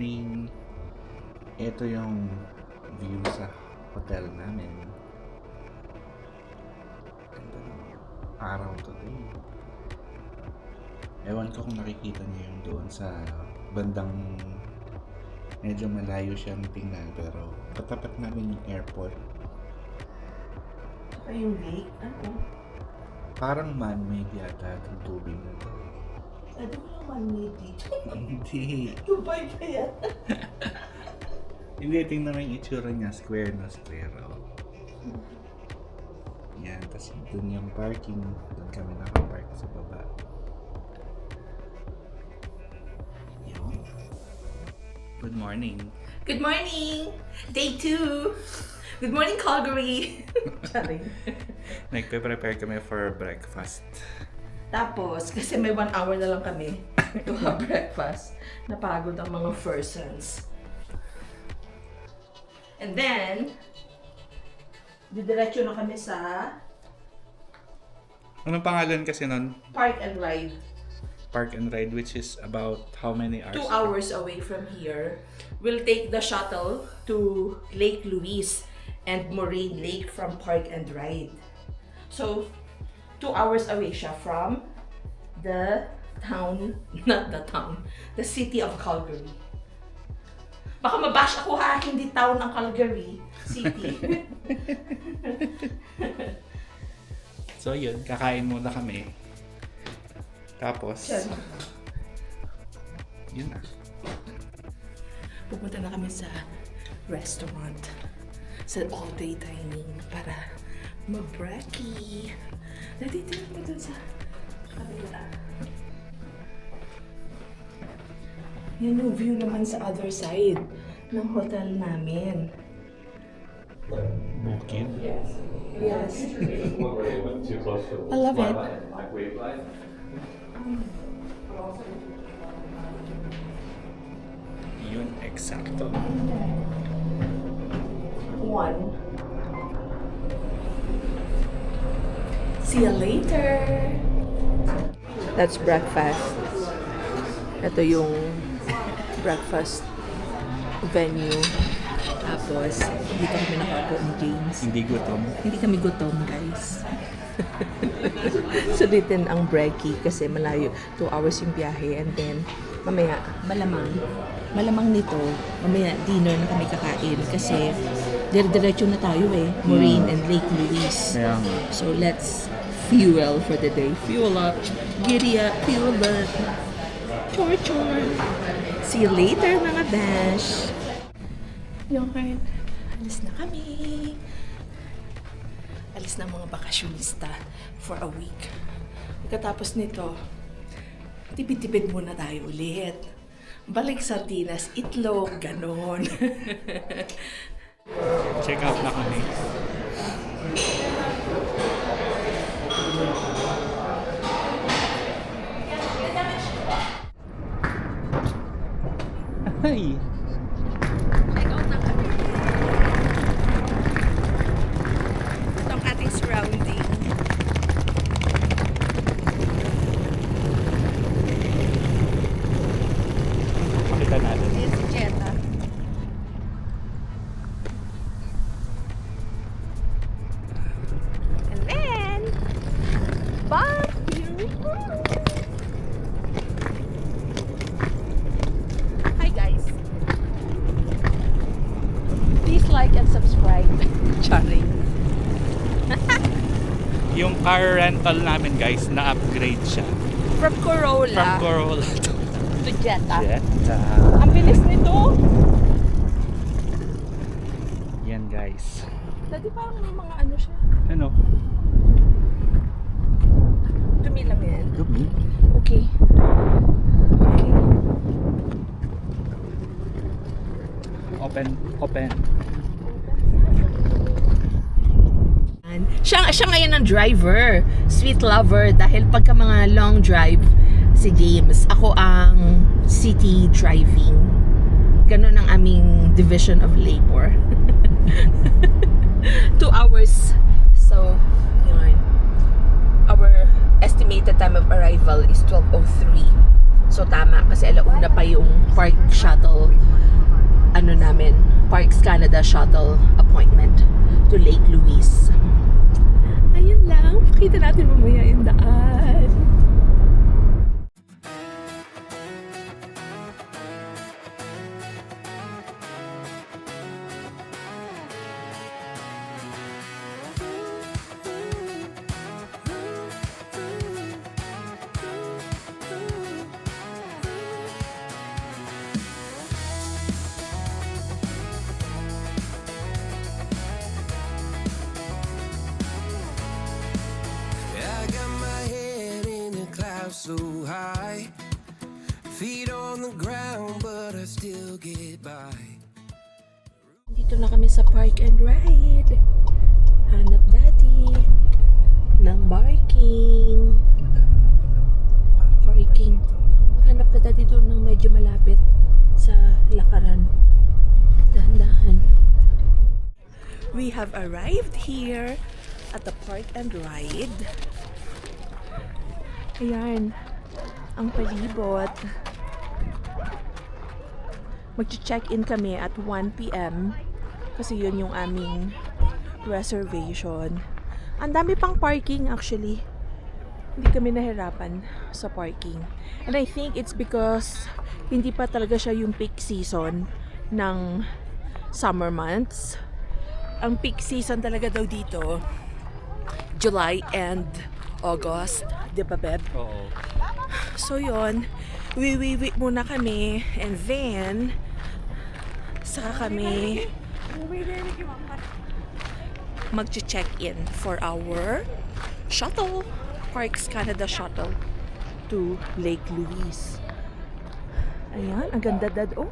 morning. Ito yung view sa hotel namin. Ganda ng araw today. Ewan ko kung nakikita niyo yung doon sa bandang medyo malayo siyang tingnan, pero katapat namin yung airport. Saka yung lake, ano? Parang man-made yata itong tubig na to. Ano ko lang man-made dito? Hindi. Dubai pa yan. Hindi, tingnan mo yung itsura niya. Square na square. Oh. Yan, tapos dun yung parking. Doon kami nakapark sa baba. Yun. Good morning. Good morning! Day 2! Good morning, Calgary! Sorry. Nagpe-prepare kami for breakfast. Tapos, kasi may 1 hour na lang kami to have breakfast. Napagod ang mga persons. And then, didiretso na kami sa Anong pangalan kasi nun? Park and Ride. Park and Ride, which is about how many hours? 2 hours away from here. We'll take the shuttle to Lake Louise and Moraine Lake from Park and Ride. So, 2 hours away siya from the town, not the town, the city of Calgary. Baka mabash ako ha, hindi town ng Calgary, city. So yun, kakain muna kami. Tapos, yun na. Pupunta na kami sa restaurant, sa all-day dining para mag-brekkie. Nandito na dun sa kabila. Yan yung view naman sa other side ng hotel namin. Bukid. Yes. I love it. Yun, eksakto. 1. See you later! That's breakfast. Ito yung breakfast venue. Tapos, dito kami nakaupo ni James. Hindi gutom. Hindi kami gutom, guys. Sulitin ang brekkie kasi malayo. 2 hours yung biyahe. And then, mamaya, malamang nito, mamaya dinner na kami kakain. Kasi, dire-diretso na tayo Moraine and Lake Louise. Kaya nga. So, let's fuel for the day. Fuel up. Giddy up. Fuel up. Chor. See you later, mga besh. Yung alis na kami. Alis na mga bakasyonista for a week. Pagkatapos nito, tipid-tipid muna tayo ulit. Balik sardinas, itlog, ganon. Check out na kami. Ay! Check out na kami. Ito ang ating surrounding. Pakita natin. Ayan si Cheta. And then, bye! Here we go! Hi guys! Please like and subscribe. Charing. Yung car rental namin, guys, na-upgrade siya. From Corolla From Corolla to Jetta. Jetta. Ang bilis nito! Yan, guys. Dati parang may mga ano siya. Ano? Dumi lang yan. Dumi. Okay. Okay. Open. Siya ngayon ang driver. Sweet lover. Dahil pagka mga long drive, si James. Ako ang city driving. Ganon ang aming division of labor. 2 hours. So, yun. Our estimated time of arrival is 12:03. So, tama. Kasi alauna pa yung park shuttle ano namin, Parks Canada shuttle appointment to Lake Louise. Ayun lang, pakita natin mamaya yung daan. I got my head in the clouds so high, feet on the ground, but I still get by. Dito na kami sa Park and Ride. Hanap daddy ng parking. Madami ng pala. Parking. Maghanap ka daddy doon ng medyo malapit sa lakaran. Dahan-dahan. We have arrived here at the Park and Ride. Ayan. Ang palibot. Mag-check-in kami at 1 p.m. Kasi yun yung aming reservation. Ang dami pang parking actually. Hindi kami nahirapan sa parking. And I think it's because hindi pa talaga siya yung peak season ng summer months. Ang peak season talaga daw dito, July and August. Di ba, Beb? Oo. So yun, wiwiwi muna kami and then saka kami mag-check-in for our shuttle, Parks Canada shuttle to Lake Louise. Ayan, ang ganda dad. Oh,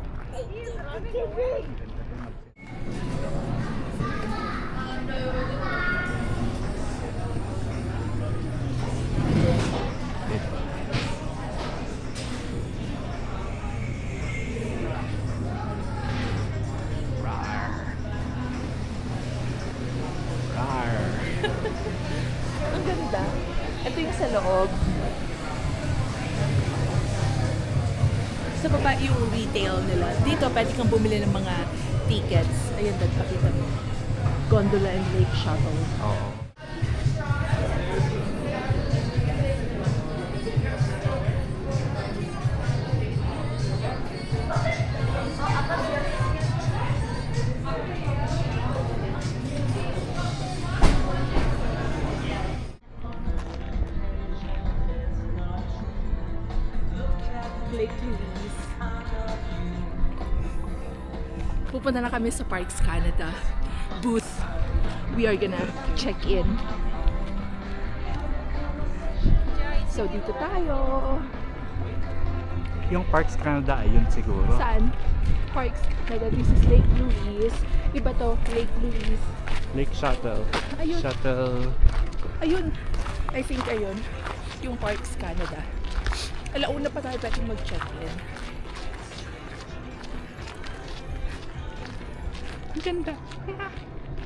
ang ganda. Ito yung sa loob. Sa baba yung retail nila. Dito pwede kang bumili ng mga tickets. Ayan, dad, pakita mo. Gondola and Lake Shuttle. Oo. Lake Louise. Pupunta na kami sa Parks Canada booth. We are gonna check in. So dito tayo. Yung Parks Canada, ayun siguro. Saan? Parks Canada. This is Lake Louise. Iba to, Lake Louise. Lake Shuttle. Ayun. Shuttle. Ayun. I think ayun. Yung Parks Canada. Alauna pa tayo pwede mag-check-in. Ang ganda.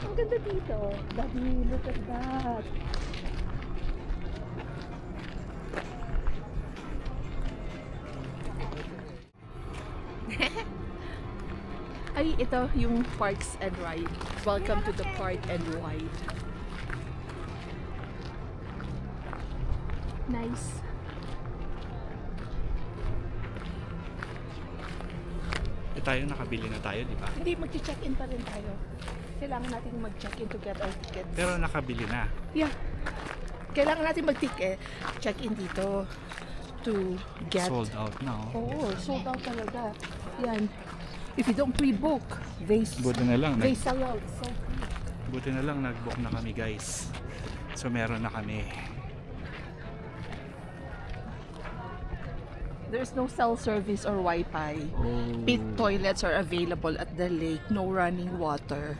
Ang ganda dito. Daddy, look at that. Ay, ito yung Parks and Ride. Welcome to the Park and Ride. Nice. Tayo nakabili na tayo, di ba? Hindi, mag-check-in pa rin tayo. Kailangan natin mag-check-in to get our tickets. Pero nakabili na. Yeah. Kailangan natin mag-ticket. Check-in dito to get... Sold out na. Oo, sold out talaga. Yan. If you don't pre-book, Buti na lang. they sell out. So, Buti na lang nag-book na kami, guys. So meron na kami. there's no cell service or Wi-Fi. Pit toilets are available at the lake. No running water.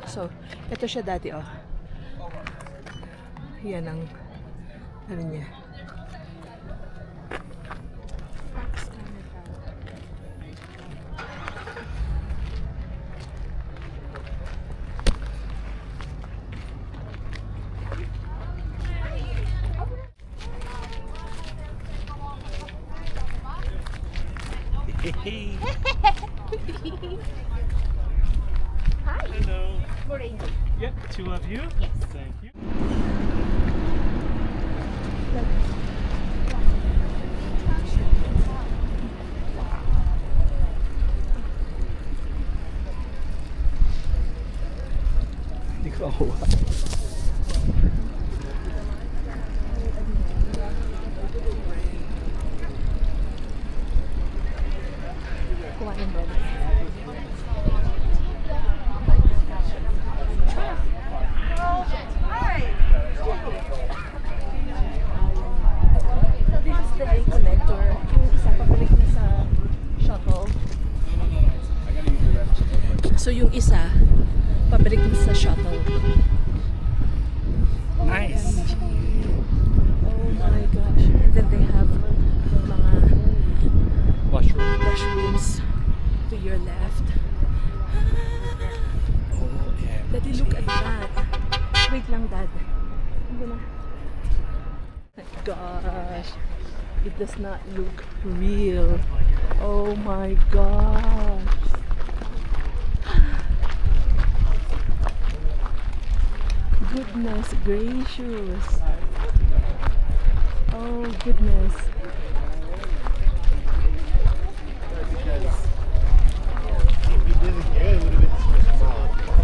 So, ito siya dati, oh. Yan ang ano niya. Hey. Hello. Morning. Yeah, two of you. Yes. Thank you. Hindi ko makuha. Kuha ng bread. So this is the lake connector. Yung isa pabalik na sa shuttle. So yung isa pabalik na sa shuttle. Nice. Oh my gosh. And then they have mga Washroom. mushrooms to your left. Oh, yeah. Daddy, look at that. Wait lang, Dad. I'm gonna... My gosh. It does not look real. Oh my gosh. Goodness gracious. Oh goodness.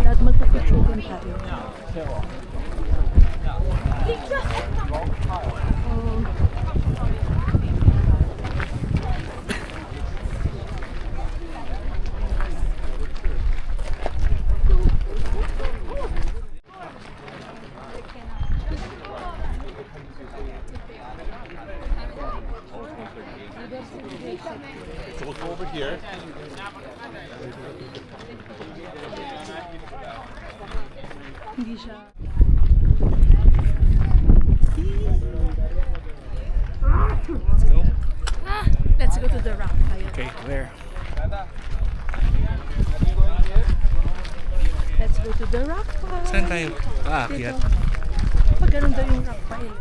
Dad, magpa-picture din tayo. Oh. So we'll go over here. Hindi siya. Let's go. Let's go to the rock pile. Okay, where? Let's go to the rock pile. Saan tayo? Ah, Dito. akyat. Pag ganun daw yung rock pile.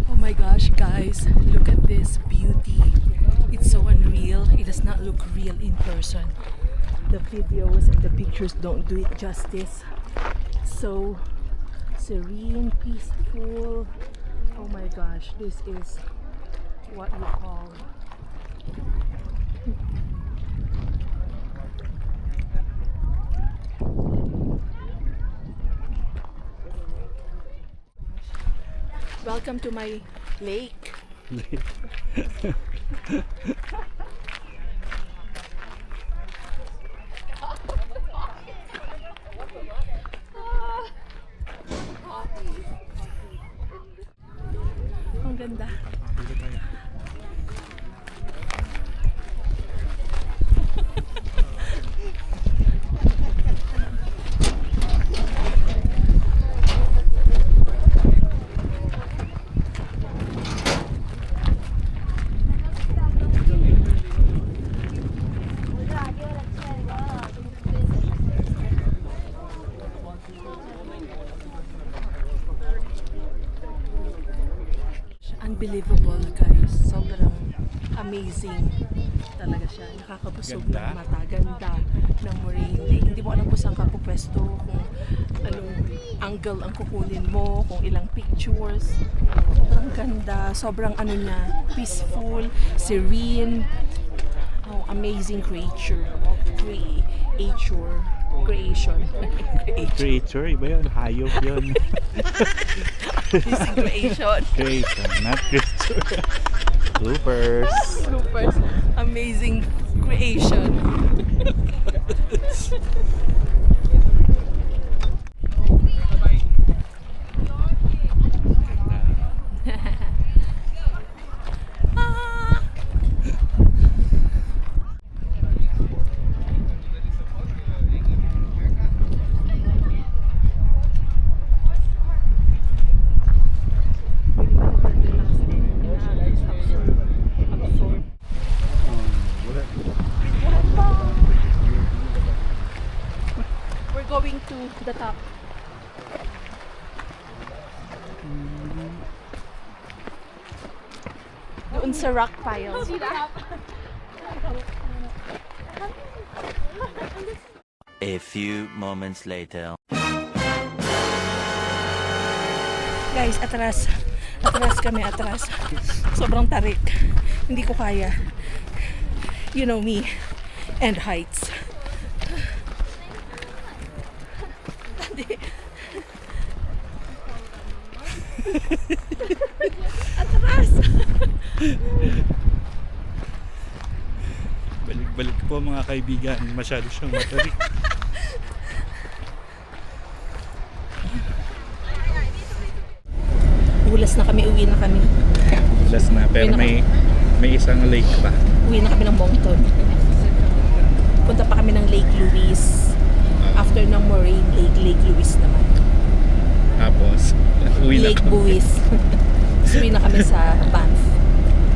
Oh my gosh, guys, look at this beauty. It's so unreal. It does not look real in person. The videos and the pictures don't do it justice. So serene, peaceful. Oh my gosh, this is what we call welcome to my lake. Ang ganda. Dito tayo. Unbelievable, guys. Sobrang amazing talaga siya. Nakakabusog ng Ganda. mata. Ganda ng Moraine Lake. Hindi mo alam kung saan ka pupwesto, kung anong angle ang kukunin mo, kung ilang pictures. Sobrang ganda. Sobrang ano niya, peaceful, serene. Oh, amazing creation. Creation. Creature, iba yun. Hayop yun. Amazing creation. Creation, not creature. Bloopers. Bloopers. Amazing creation. Ah. Relax. The top. Doon sa rock pile. A few moments later. Guys, atras. Atras kami, atras. Sobrang tarik. Hindi ko kaya. You know me. And heights. Atras! Balik-balik po mga kaibigan. Masyado siyang matarik. Ulas na kami, uwi na kami. Last na. Pero may isang lake pa. Uwi na kami ng Moncton. Punta pa kami ng Lake Louise. After ng Moraine Lake, Lake Louise naman. Tapos, uwi na Lake kami. Buwis. So, uwi na kami sa Banff.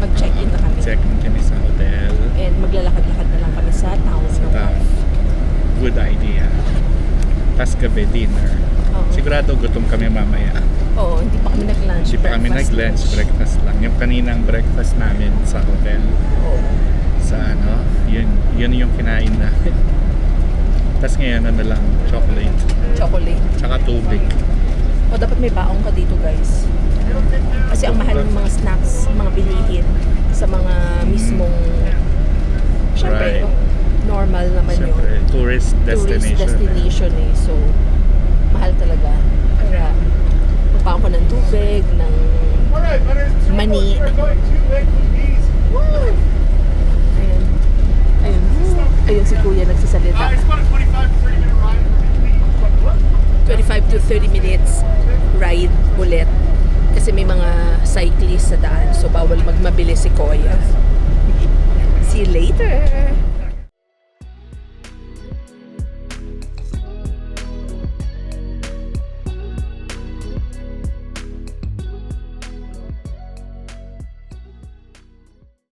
Mag-check-in na kami. Check-in kami sa hotel. And maglalakad-lakad na lang kami sa town. Sa town. Good idea. Tapos gabi, dinner. Oo. Sigurado gutom kami mamaya. Oo, hindi pa kami nag-lunch. Hindi pa kami Breakfast nag-lunch, lunch. breakfast lang. Yung kaninang breakfast namin sa hotel. Oo. Sa yun yung kinain namin. Tapos ngayon, lang, chocolate. Chocolate. Tsaka tubig. O, dapat may baong ka dito, guys. Kasi ang mahal ng mga snacks, mga bilihin sa mga mismong syempre, Right. normal naman Siyempre, yung tourist tourist destination. destination eh. So, mahal talaga. Kaya, magbaon ko ng tubig, ng mani. Woo! Ayun. Ayun. Ayun si Kuya nagsasalita. 25 to 30 minutes ride ulit. Kasi may mga cyclists sa daan. So, bawal magmabilis si Kuya. See you later!